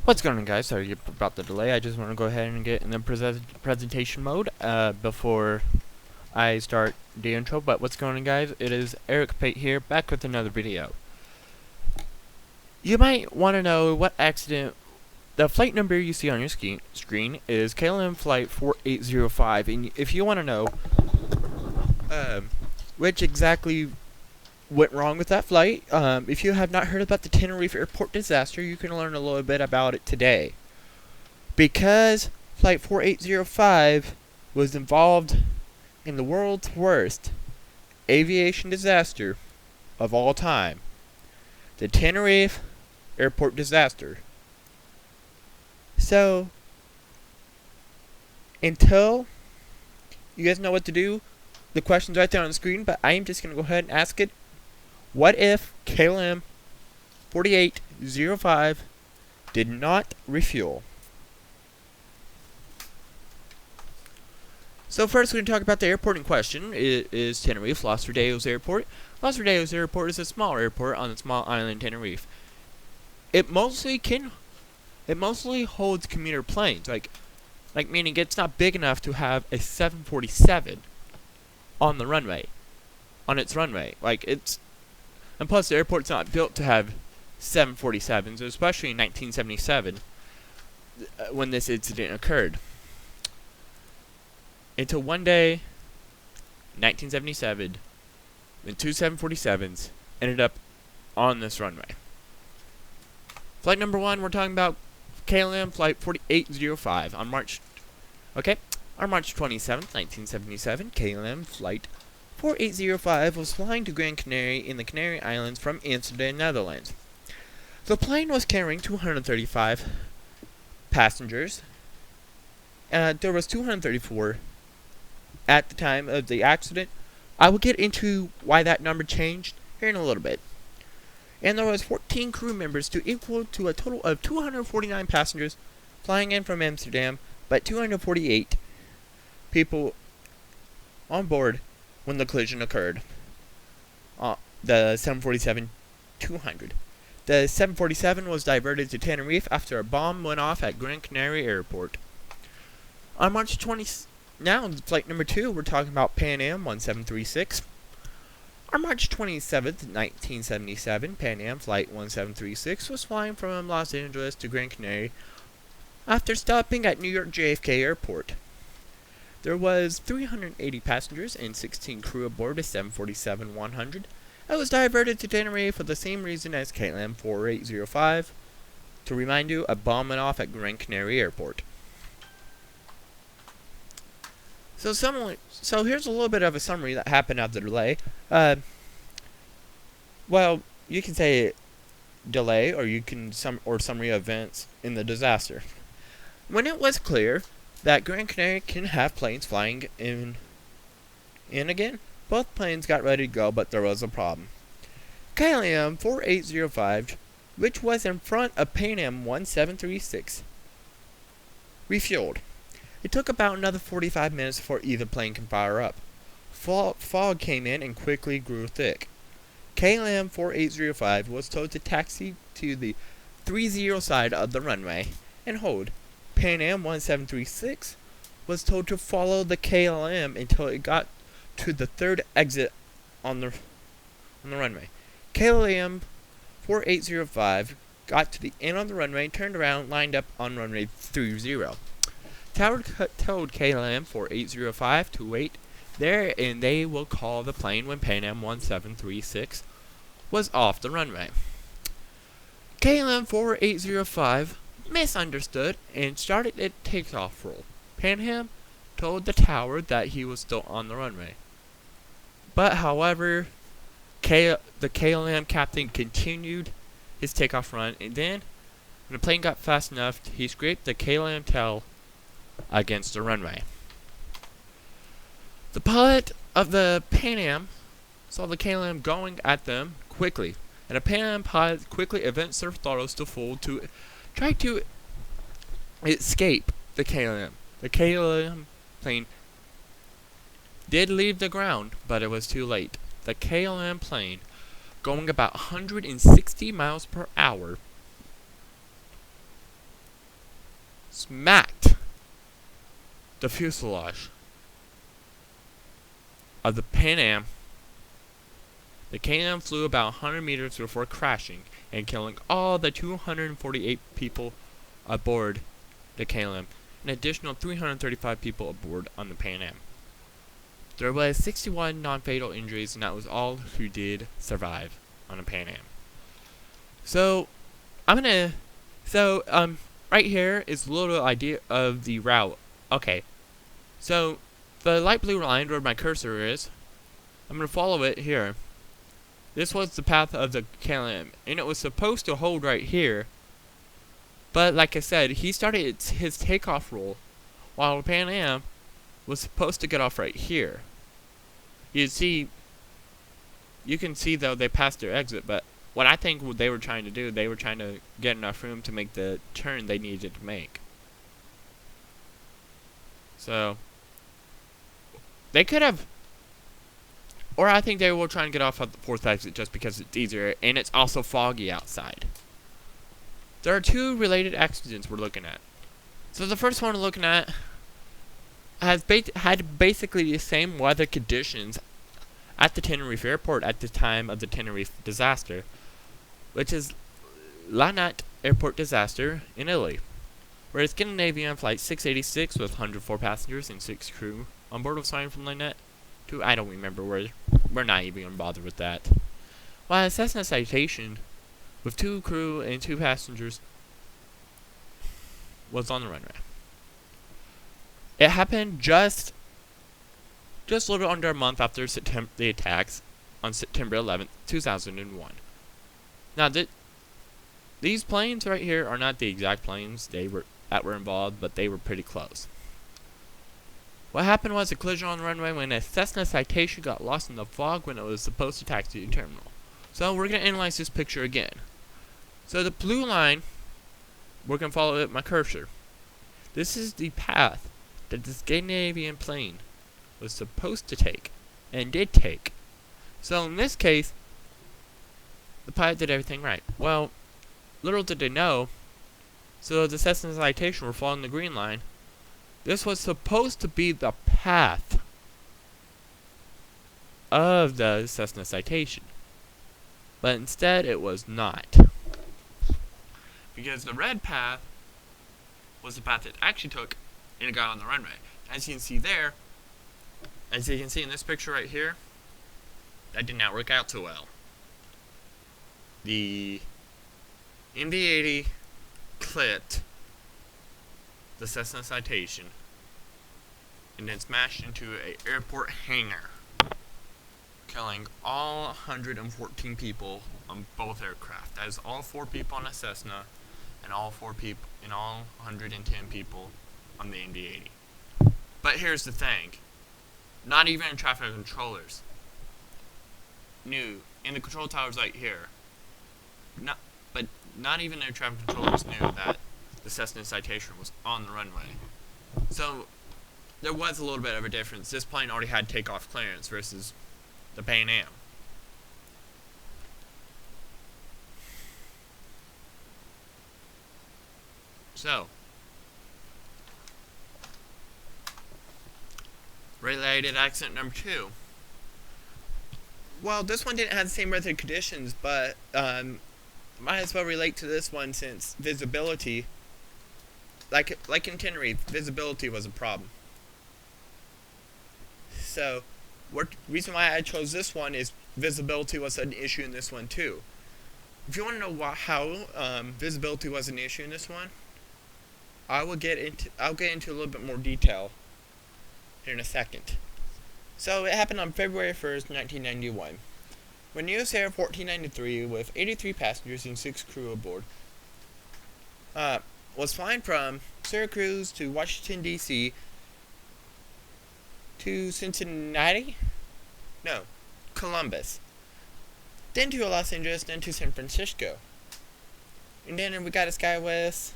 What's going on, guys? Sorry about the delay. I just want to go ahead and get in the presentation mode before I start the intro. But what's going on, guys? It is Eric Pate here, back with another video. You might want to know what accident. The flight number you see on your screen is KLM flight 4805, and if you want to know which exactly went wrong with that flight, if you have not heard about the Tenerife airport disaster, you can learn a little bit about it today. Because flight 4805 was involved in the world's worst aviation disaster of all time, the Tenerife airport disaster. So, until you guys know what to do, the question's right there on the screen, but I am just going to go ahead and ask it. What if KLM 4805 did not refuel? So first we're going to talk about the airport in question. It is Tenerife, Los Rodeos Airport. Los Rodeos Airport is a small airport on the small island Tenerife. It mostly holds commuter planes, like meaning it's not big enough to have a 747 on the runway, on its runway. And plus, the airport's not built to have 747s, especially in 1977, when this incident occurred. Until one day, 1977, when two 747s ended up on this runway. Flight number one, we're talking about KLM flight 4805 on March 27th, 1977, KLM flight 4805 was flying to Gran Canaria in the Canary Islands from Amsterdam, Netherlands. The plane was carrying 235 passengers. There was 234 at the time of the accident. I will get into why that number changed here in a little bit. And there was 14 crew members to equal to a total of 249 passengers flying in from Amsterdam, but 248 people on board when the collision occurred. The 747-200. The 747 was diverted to Tenerife after a bomb went off at Gran Canaria Airport. On March 20, now flight number 2, we're talking about Pan Am 1736. On March 27th, 1977, Pan Am flight 1736 was flying from Los Angeles to Gran Canaria after stopping at New York JFK Airport. There was 380 passengers and 16 crew aboard the 747-100. It was diverted to Tenerife for the same reason as KLM 4805. To remind you, a bomb went off at Gran Canaria Airport. So here's a little bit of a summary that happened after the delay. Well, you can say delay, or you can summary events in the disaster. When it was clear that Gran Canaria can have planes flying in again, both planes got ready to go, but there was a problem. KLM 4805, which was in front of Pan Am 1736, refueled. It took about another 45 minutes before either plane can fire up. Fog came in and quickly grew thick. KLM 4805 was told to taxi to the 30 side of the runway and hold. Pan Am 1736 was told to follow the KLM until it got to the third exit on the runway. KLM 4805 got to the end of the runway, turned around, lined up on runway 30. Tower told KLM 4805 to wait there, and they will call the plane when Pan Am 1736 was off the runway. KLM 4805 misunderstood and started its takeoff roll. Pan Am told the tower that he was still on the runway. But however, the KLM captain continued his takeoff run, and then when the plane got fast enough, he scraped the KLM tail against the runway. The pilot of the Pan Am saw the KLM going at them quickly, and the Pan Am pilot quickly advanced their throttles to full to try to escape the KLM. The KLM plane did leave the ground, but it was too late. The KLM plane, going about 160 miles per hour, smacked the fuselage of the Pan Am. The KLM flew about 100 meters before crashing and killing all the 248 people aboard the KLM, an additional 335 people aboard on the Pan Am. There was 61 non-fatal injuries, and that was all who did survive on the Pan Am. So, right here is a little idea of the route. Okay, so the light blue line where my cursor is, I'm going to follow it here. This was the path of the KLM, and it was supposed to hold right here. But like I said, he started his takeoff roll while the Pan Am was supposed to get off right here. You can see though they passed their exit, but what I think what they were trying to do, they were trying to get enough room to make the turn they needed to make. So they could have, or I think they were trying to get off at the fourth exit just because it's easier, and it's also foggy outside. There are two related accidents we're looking at. So the first one we're looking at had basically the same weather conditions at the Tenerife airport at the time of the Tenerife disaster, which is Linate airport disaster in Italy, where a Scandinavian flight 686 with 104 passengers and 6 crew on board was flying from Linate to I don't remember where. We're not even gonna bother with that. While a Cessna Citation with 2 crew and 2 passengers was on the runway. It happened just a little under a month after the attacks on September 11th, 2001. Now, these planes right here are not the exact planes that were involved, but they were pretty close. What happened was a collision on the runway when a Cessna Citation got lost in the fog when it was supposed to taxi to the terminal. So we're going to analyze this picture again. So the blue line, we're going to follow it with my cursor. This is the path that the Scandinavian plane was supposed to take, and did take. So in this case, the pilot did everything right. Well, little did they know, so the Cessna Citation were following the green line. This was supposed to be the path of the Cessna Citation, but instead it was not. Because the red path was the path it actually took, and it got on the runway. As you can see there, as you can see in this picture right here, that did not work out too well. The MD-80 clipped the Cessna Citation and then smashed into an airport hangar, killing all 114 people on both aircraft. That is all 4 people on a Cessna and all 110 people on the MD-80. But here's the thing. Not even traffic controllers knew, in the control towers right here, not even their traffic controllers knew that the Cessna Citation was on the runway. So there was a little bit of a difference. This plane already had takeoff clearance versus the Pan Am. So, related accident number 2. Well, this one didn't have the same weather conditions, but might as well relate to this one since visibility, like in Tenerife, visibility was a problem. So, reason why I chose this one is visibility was an issue in this one too. If you want to know how visibility was an issue in this one, I'll get into a little bit more detail here in a second. So it happened on February 1st, 1991, when US Air 1493 with 83 passengers and 6 crew aboard was flying from Syracuse to Washington, D.C. to Cincinnati? No, Columbus. Then to Los Angeles, then to San Francisco. And then we got a SkyWest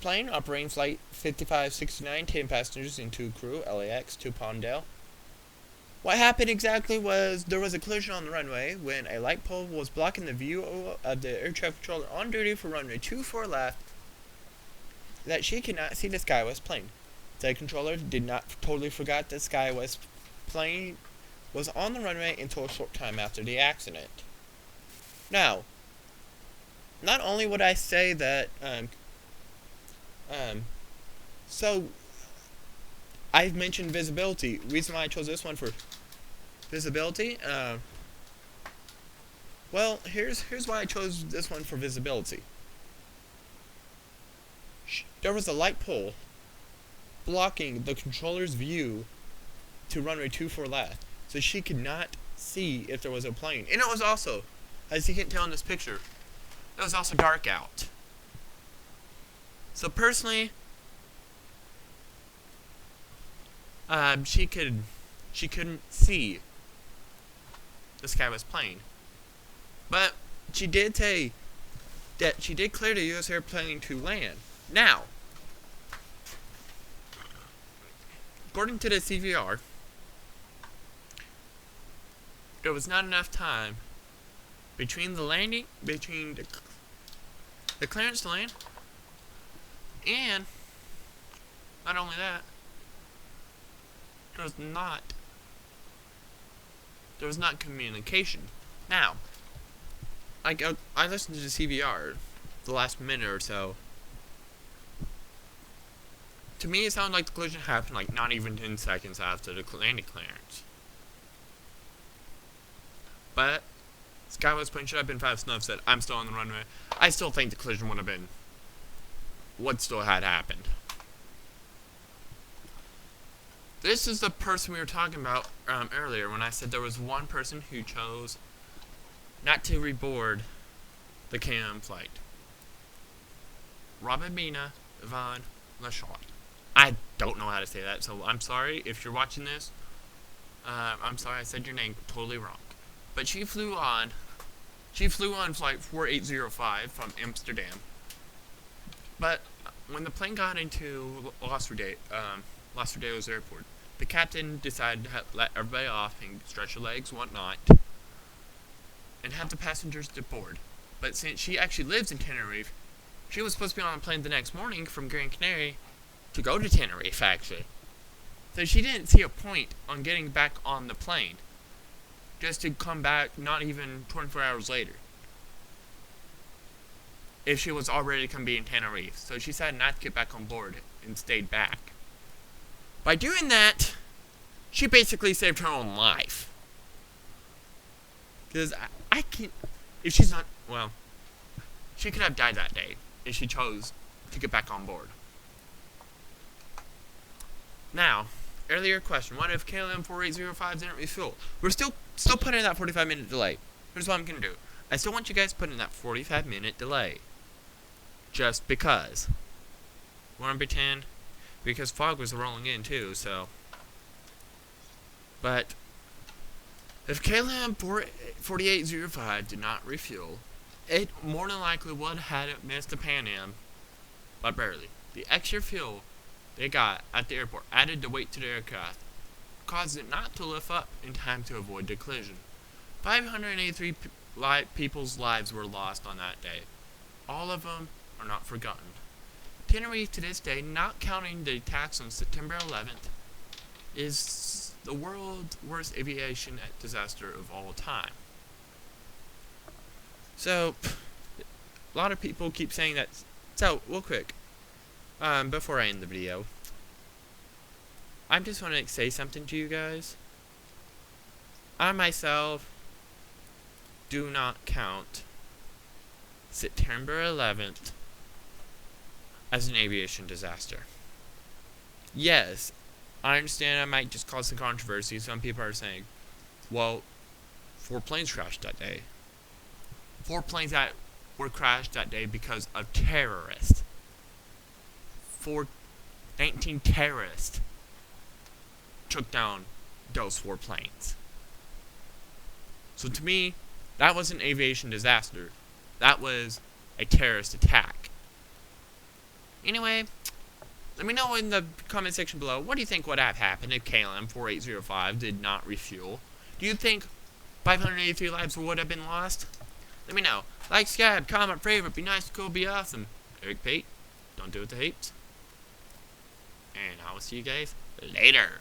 plane operating flight 5569, 10 passengers and 2 crew, LAX to Palmdale. What happened exactly was there was a collision on the runway when a light pole was blocking the view of the air traffic controller on duty for runway 24 left. that she could not see the Skywest plane. The controller did not totally forgot the Skywest plane was on the runway until a short time after the accident. Now, not only would I say that, so I've mentioned visibility. Reason why I chose this one for visibility, well, here's why I chose this one for visibility. There was a light pole blocking the controller's view to runway 24 left, so she could not see if there was a plane. And it was also, as you can tell in this picture, it was also dark out. So personally, she couldn't see the Skywest plane. But she did say that she did clear the U.S. airplane to land. Now, according to the CVR, there was not enough time between the clearance to land, and not only that, there was not communication. Now, I listened to the CVR the last minute or so. To me, it sounded like the collision happened like not even 10 seconds after the landing clearance. But Skywest plane should have been fast enough. Said, "I'm still on the runway." I still think the collision would have been what still had happened. This is the person we were talking about earlier when I said there was one person who chose not to reboard the KLM flight. Robina Van Lashot. I don't know how to say that, so I'm sorry if you're watching this. I'm sorry I said your name totally wrong. But she flew on flight 4805 from Amsterdam. But when the plane got into Los Rodeos airport, the captain decided to let everybody off and stretch their legs, whatnot, and have the passengers deboard. But since she actually lives in Tenerife, she was supposed to be on a plane the next morning from Gran Canaria to go to Tenerife, actually. So she didn't see a point on getting back on the plane, just to come back not even 24 hours later, if she was already going to be in Tenerife. So she decided not to get back on board and stayed back. By doing that, she basically saved her own life. Because I can't, if she's not, well, she could have died that day if she chose to get back on board. Now, earlier question, what if KLM 4805 didn't refuel? We're still putting in that 45-minute delay. Here's what I'm going to do. I still want you guys to put in that 45-minute delay. Just because. Want to pretend? Because fog was rolling in too, so. But if KLM 4805 did not refuel, it more than likely would have missed the Pan Am, but barely. The extra fuel they got at the airport added the weight to the aircraft, caused it not to lift up in time to avoid the collision. 583 people's lives were lost on that day. All of them are not forgotten. Tenerife to this day, not counting the attacks on September 11th, is the world's worst aviation disaster of all time. So, a lot of people keep saying that. So, real quick, before I end the video, I just want to say something to you guys. I myself do not count September 11th as an aviation disaster. Yes, I understand I might just cause some controversy. Some people are saying, well, 4 planes crashed that day. 4 planes that were crashed that day because of terrorists. 19 terrorists took down those 4 planes. So to me, that was an aviation disaster. That was a terrorist attack. Anyway, let me know in the comment section below, what do you think would have happened if KLM 4805 did not refuel? Do you think 583 lives would have been lost? Let me know. Like, subscribe, comment, favorite, be nice, cool, be awesome. Eric Pate. Don't do it to heaps. And I will see you guys later.